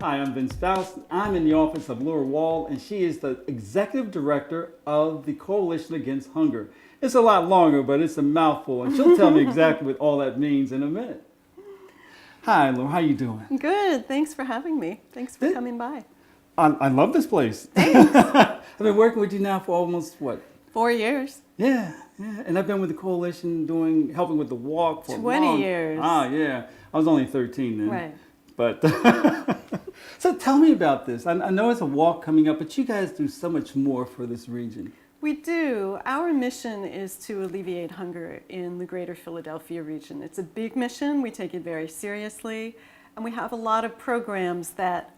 Hi, I'm Vince Faust. I'm in the office of Laura Wall, and she is the Executive Director of the Coalition Against Hunger. It's a lot longer, but it's a mouthful, and she'll tell me exactly what all that means in a minute. Hi, Laura. How you doing? Good. Thanks for having me. Thanks for coming by. I love this place. Thanks. I've been working with you now for almost, what? 4 years. Yeah. And I've been with the coalition helping with the walk for 20 years. Yeah. I was only 13 then. Right. But so tell me about this. I know it's a walk coming up, but you guys do so much more for this region. We do. Our mission is to alleviate hunger in the greater Philadelphia region. It's a big mission. We take it very seriously. And we have a lot of programs that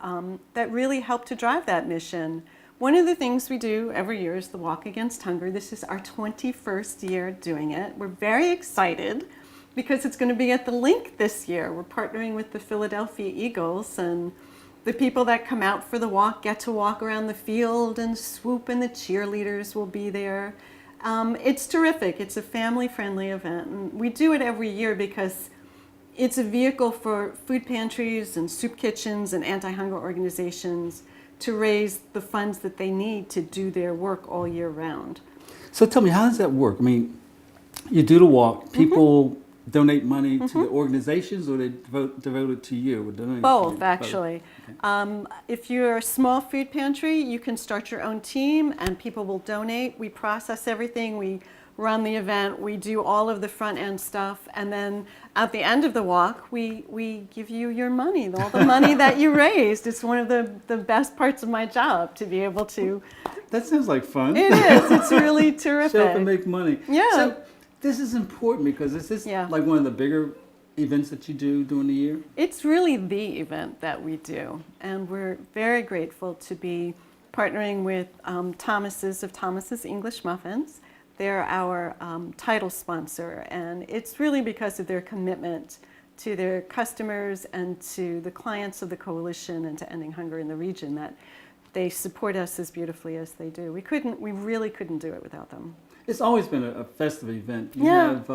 really help to drive that mission. One of the things we do every year is the Walk Against Hunger. This is our 21st year doing it. We're very excited because it's going to be at the Link this year. We're partnering with the Philadelphia Eagles, and the people that come out for the walk get to walk around the field and swoop, and the cheerleaders will be there. It's terrific. It's a family-friendly event, and we do it every year because it's a vehicle for food pantries and soup kitchens and anti-hunger organizations to raise the funds that they need to do their work all year round. So tell me, how does that work? I mean, you do the walk, people donate money to the organizations, or they devote it to you? Or Both, actually. Okay. If you're a small food pantry, you can start your own team and people will donate. We process everything. We run the event. We do all of the front end stuff. And then at the end of the walk, we give you your money, all the money that you raised. It's one of the best parts of my job, to be able to. That sounds like fun. It is. It's really terrific. Show up and make money. Yeah. So this is important because this is like one of the bigger events that you do during the year? It's really the event that we do. And we're very grateful to be partnering with Thomas's of Thomas's English Muffins. They're our title sponsor, and it's really because of their commitment to their customers and to the clients of the coalition and to ending hunger in the region that they support us as beautifully as they do. We really couldn't do it without them. It's always been a festive event. You have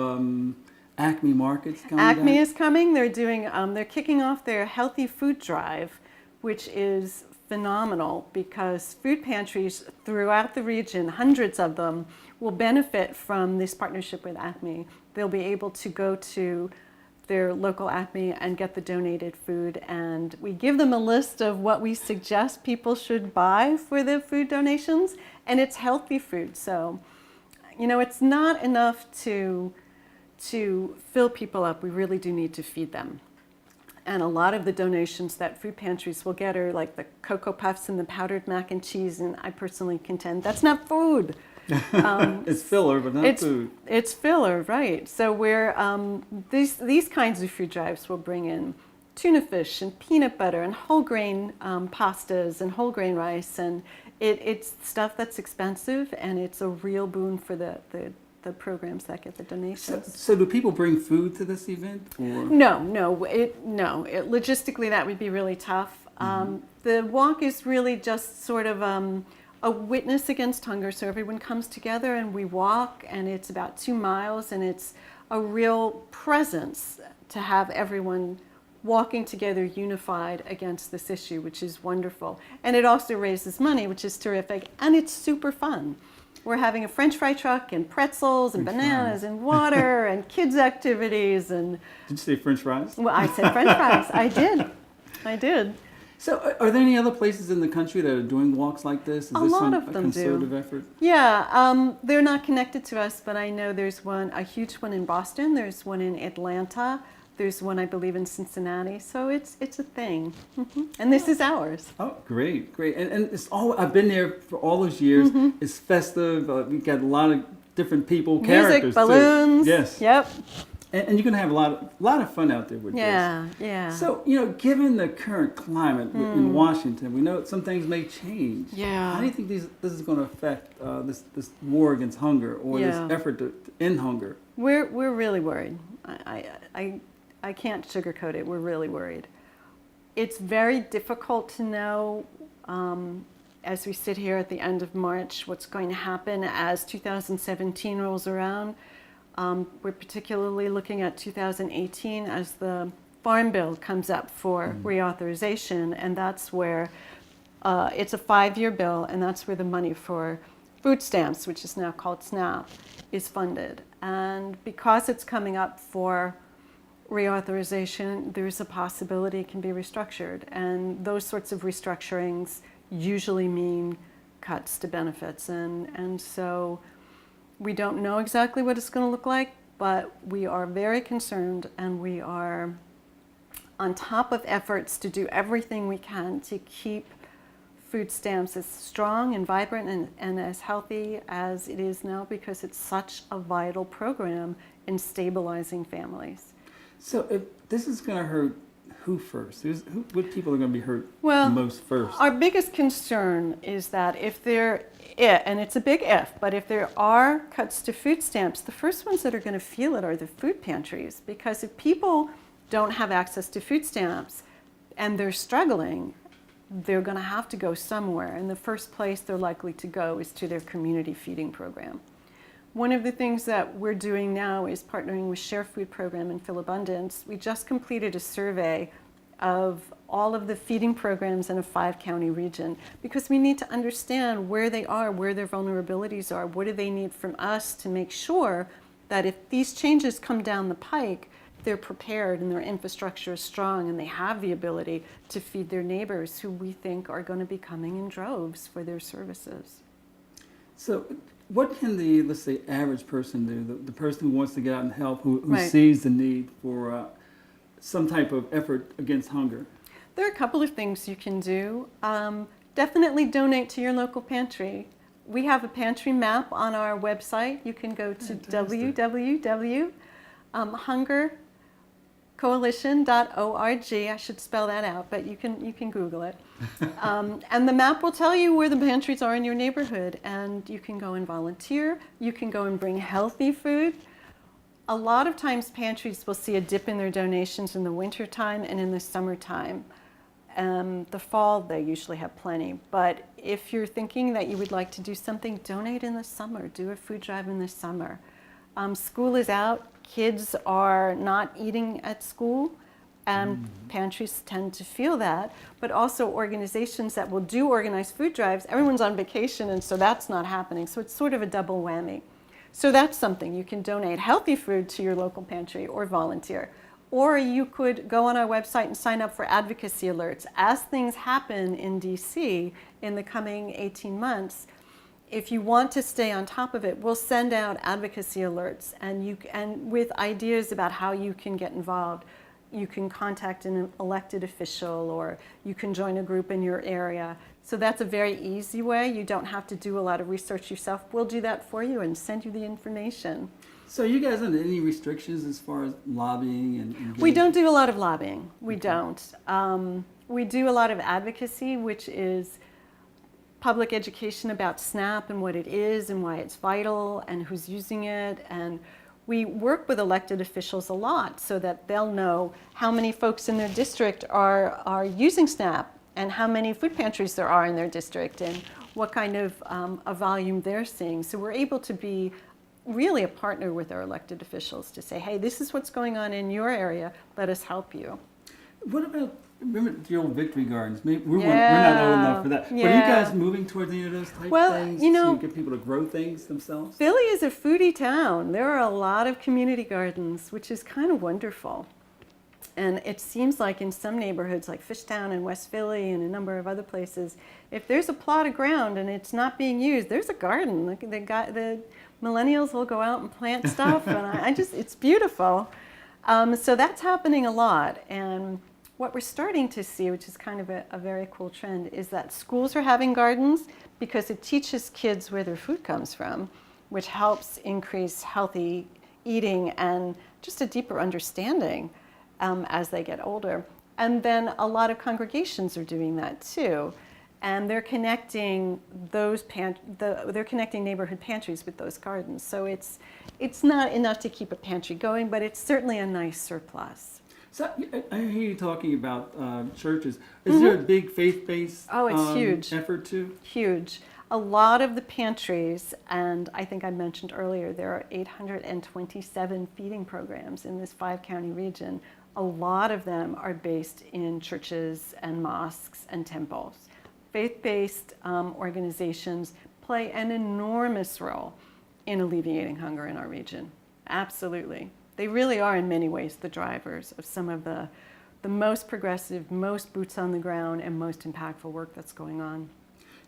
Acme Markets coming Acme down? is coming. They're doing. They're kicking off their healthy food drive, which is phenomenal because food pantries throughout the region, hundreds of them, will benefit from this partnership with Acme. They'll be able to go to their local Acme and get the donated food, and we give them a list of what we suggest people should buy for the food donations, and it's healthy food. So, you know, it's not enough to fill people up. We really do need to feed them. And a lot of the donations that food pantries will get are like the Cocoa Puffs and the powdered mac and cheese, and I personally contend that's not food. It's filler, but not food. It's filler, right. So we're, these kinds of food drives will bring in tuna fish and peanut butter and whole grain pastas and whole grain rice, and it's stuff that's expensive, and it's a real boon for the programs that get the donations. So do people bring food to this event? Or? No. Logistically, that would be really tough. The walk is really just sort of a witness against hunger. So everyone comes together and we walk, and it's about 2 miles, and it's a real presence to have everyone walking together unified against this issue, which is wonderful. And it also raises money, which is terrific, and it's super fun. We're having a French fry truck and pretzels and bananas and water and kids' activities. And did you say French fries? Well, I said French fries. I did. So are there any other places in the country that are doing walks like this? Is A this lot of them concerted do. effort? Yeah, they're not connected to us, but I know there's a huge one in Boston. There's one in Atlanta. There's one, I believe, in Cincinnati. So it's a thing. And this is ours. Oh, great. And it's I've been there for all those years. It's festive. We've got a lot of different people, characters, music, balloons. Too. Yes. Yep. And you're going to have a lot of fun out there with this. Yeah. So, given the current climate in Washington, we know some things may change. Yeah. How do you think this is going to affect this war against hunger, or this effort to end hunger? We're really worried. I can't sugarcoat it. We're really worried. It's very difficult to know, as we sit here at the end of March, what's going to happen as 2017 rolls around. We're particularly looking at 2018 as the Farm Bill comes up for reauthorization, and that's where it's a 5-year bill, and that's where the money for food stamps, which is now called SNAP, is funded. And because it's coming up for reauthorization, there's a possibility it can be restructured. And those sorts of restructurings usually mean cuts to benefits. And so we don't know exactly what it's going to look like, but we are very concerned, and we are on top of efforts to do everything we can to keep food stamps as strong and vibrant and as healthy as it is now, because it's such a vital program in stabilizing families. So if this is going to hurt who first? What people are going to be hurt Well, the most first? Our biggest concern is that and it's a big if, but if there are cuts to food stamps, the first ones that are going to feel it are the food pantries, because if people don't have access to food stamps and they're struggling, they're going to have to go somewhere, and the first place they're likely to go is to their community feeding program. One of the things that we're doing now is partnering with Share Food Program and Philabundance. We just completed a survey of all of the feeding programs in a 5-county region, because we need to understand where they are, where their vulnerabilities are, what do they need from us to make sure that if these changes come down the pike, they're prepared and their infrastructure is strong and they have the ability to feed their neighbors who we think are going to be coming in droves for their services. So what can the, let's say, average person do, the person who wants to get out and help, who Right. sees the need for some type of effort against hunger? There are a couple of things you can do. Definitely donate to your local pantry. We have a pantry map on our website. You can go to www.hungercoalition.org. I should spell that out, but you can Google it. And the map will tell you where the pantries are in your neighborhood, and you can go and volunteer. You can go and bring healthy food. A lot of times pantries will see a dip in their donations in the wintertime and in the summertime. The fall, they usually have plenty. But if you're thinking that you would like to do something, donate in the summer. Do a food drive in the summer. School is out. Kids are not eating at school, and pantries tend to feel that. But also organizations that will do organized food drives, everyone's on vacation, and so that's not happening. So it's sort of a double whammy. So that's something. You can donate healthy food to your local pantry or volunteer. Or you could go on our website and sign up for advocacy alerts. As things happen in DC in the coming 18 months, if you want to stay on top of it, we'll send out advocacy alerts, and with ideas about how you can get involved. You can contact an elected official, or you can join a group in your area. So that's a very easy way. You don't have to do a lot of research yourself. We'll do that for you and send you the information. So you guys under any restrictions as far as lobbying and We don't do a lot of lobbying. We don't. We do a lot of advocacy, which is public education about SNAP and what it is and why it's vital and who's using it. And we work with elected officials a lot so that they'll know how many folks in their district are using SNAP and how many food pantries there are in their district and what kind of a volume they're seeing. So we're able to be really a partner with our elected officials to say, hey, this is what's going on in your area, let us help you. What about, remember the old Victory Gardens? We're not old enough for that. But are you guys moving towards any of those type things to get people to grow things themselves? Philly is a foodie town. There are a lot of community gardens, which is kind of wonderful. And it seems like in some neighborhoods like Fishtown and West Philly and a number of other places, if there's a plot of ground and it's not being used, there's a garden. The millennials will go out and plant stuff, and it's beautiful. So that's happening a lot. And what we're starting to see, which is kind of a very cool trend, is that schools are having gardens because it teaches kids where their food comes from, which helps increase healthy eating and just a deeper understanding as they get older. And then a lot of congregations are doing that too. And they're connecting they're connecting neighborhood pantries with those gardens. So it's not enough to keep a pantry going, but it's certainly a nice surplus. So I hear you talking about churches. Is there a big faith-based huge. effort too? Huge. A lot of the pantries, and I think I mentioned earlier, there are 827 feeding programs in this 5-county region. a lot of them are based in churches and mosques and temples. Faith-based organizations play an enormous role in alleviating hunger in our region. Absolutely. They really are in many ways the drivers of some of the most progressive, most boots on the ground, and most impactful work that's going on.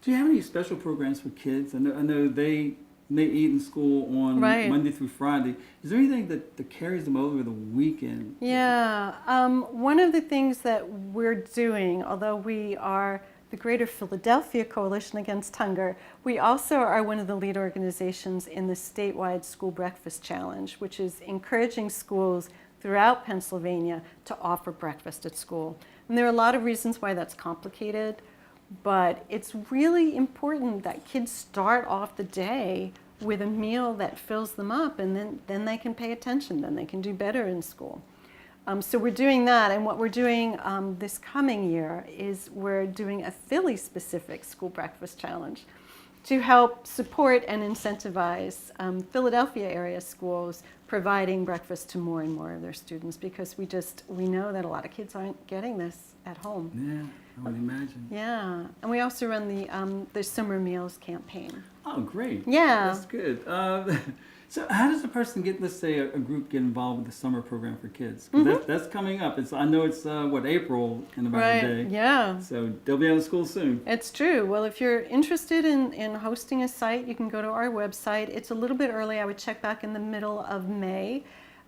Do you have any special programs for kids? I know they eat in school on Monday through Friday. Is there anything that carries them over the weekend? Yeah. One of the things that we're doing, although we are the Greater Philadelphia Coalition Against Hunger, we also are one of the lead organizations in the statewide School Breakfast Challenge, which is encouraging schools throughout Pennsylvania to offer breakfast at school. And there are a lot of reasons why that's complicated, but it's really important that kids start off the day with a meal that fills them up, and then they can pay attention, then they can do better in school. So we're doing that, and what we're doing this coming year is we're doing a Philly-specific school breakfast challenge to help support and incentivize Philadelphia area schools providing breakfast to more and more of their students, because we know that a lot of kids aren't getting this at home. Yeah, I would imagine. Yeah, and we also run the Summer Meals campaign. Oh, great. Yeah. That's good. So how does a person get, let's say, a group get involved with the summer program for kids? 'Cause that's coming up. I know it's, April in about a day. Yeah. So they'll be out of school soon. It's true. Well, if you're interested in hosting a site, you can go to our website. It's a little bit early. I would check back in the middle of May.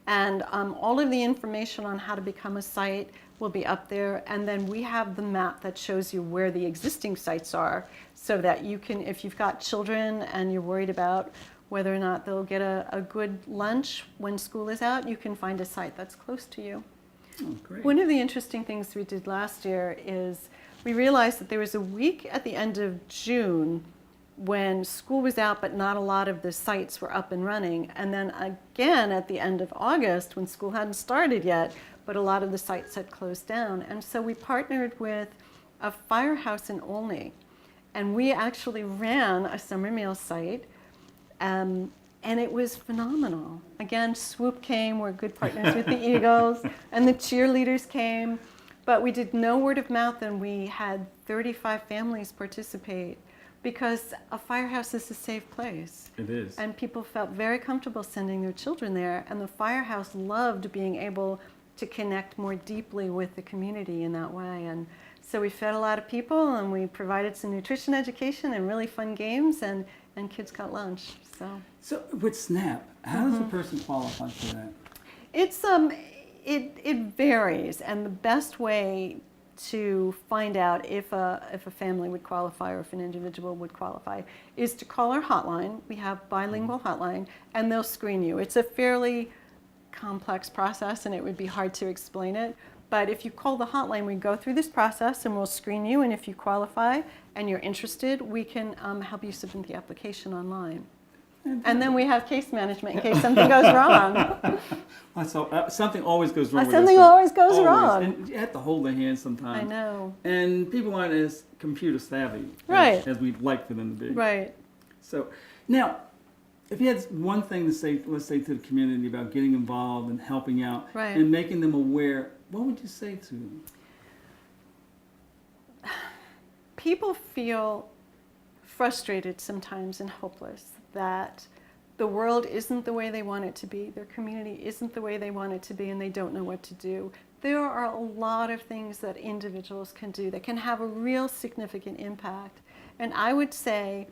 And all of the information on how to become a site will be up there. And then we have the map that shows you where the existing sites are, so that you can, if you've got children and you're worried about whether or not they'll get a good lunch when school is out, you can find a site that's close to you. Oh, great. One of the interesting things we did last year is we realized that there was a week at the end of June when school was out, but not a lot of the sites were up and running. And then again at the end of August when school hadn't started yet, but a lot of the sites had closed down. And so we partnered with a firehouse in Olney, and we actually ran a summer meal site. And it was phenomenal. Again, Swoop came, we're good partners with the Eagles, and the cheerleaders came. But we did no word of mouth, and we had 35 families participate, because a firehouse is a safe place. It is. And people felt very comfortable sending their children there, and the firehouse loved being able to connect more deeply with the community in that way. And so we fed a lot of people, and we provided some nutrition education and really fun games, and kids got lunch. So with SNAP, how does a person qualify for that? It's it varies, and the best way to find out if a family would qualify or if an individual would qualify is to call our hotline. We have bilingual hotline, and they'll screen you. It's a fairly complex process, and it would be hard to explain it. But if you call the hotline, we go through this process and we'll screen you, and if you qualify and you're interested, we can help you submit the application online. And then we have case management in case something goes wrong. So something always goes wrong. Something always goes wrong. And you have to hold their hand sometimes. I know. And people aren't as computer savvy as we'd like for them to be. Right. So now, if you had one thing to say, let's say to the community about getting involved and helping out and making them aware, what would you say to them? People feel frustrated sometimes and hopeless that the world isn't the way they want it to be, their community isn't the way they want it to be, and they don't know what to do. There are a lot of things that individuals can do that can have a real significant impact. And I would say,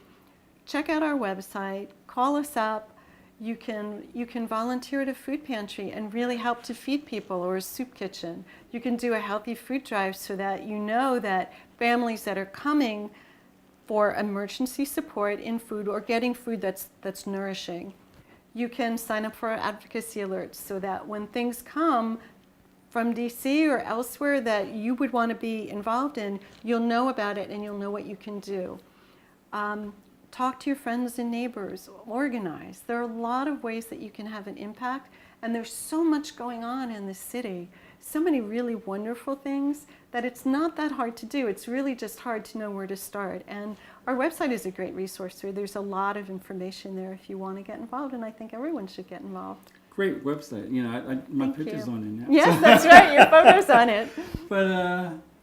check out our website, call us up. You can volunteer at a food pantry and really help to feed people, or a soup kitchen. You can do a healthy food drive so that you know that families that are coming for emergency support in food or getting food that's nourishing. You can sign up for our advocacy alerts so that when things come from DC or elsewhere that you would want to be involved in, you'll know about it and you'll know what you can do. Talk to your friends and neighbors, organize. There are a lot of ways that you can have an impact, and there's so much going on in this city, so many really wonderful things that it's not that hard to do. It's really just hard to know where to start. And our website is a great resource. There's a lot of information there if you want to get involved, and I think everyone should get involved. great website. You know, my Thank picture's you. on it now. Yes, that's right. Your photo's on it. But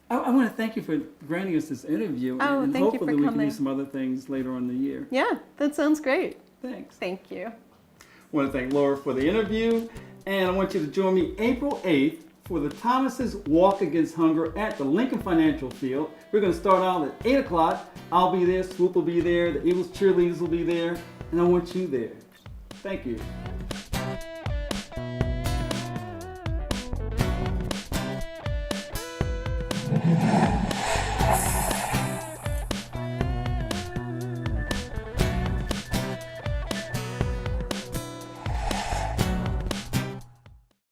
I want to thank you for granting us this interview. Oh, and thank you for hopefully we can coming. do some other things later on in the year. Yeah, that sounds great. Thanks. Thank you. I want to thank Laura for the interview. And I want you to join me April 8th for the Thomas's Walk Against Hunger at the Lincoln Financial Field. We're going to start out at 8 o'clock. I'll be there, Swoop will be there, the Eagles cheerleaders will be there, and I want you there. Thank you.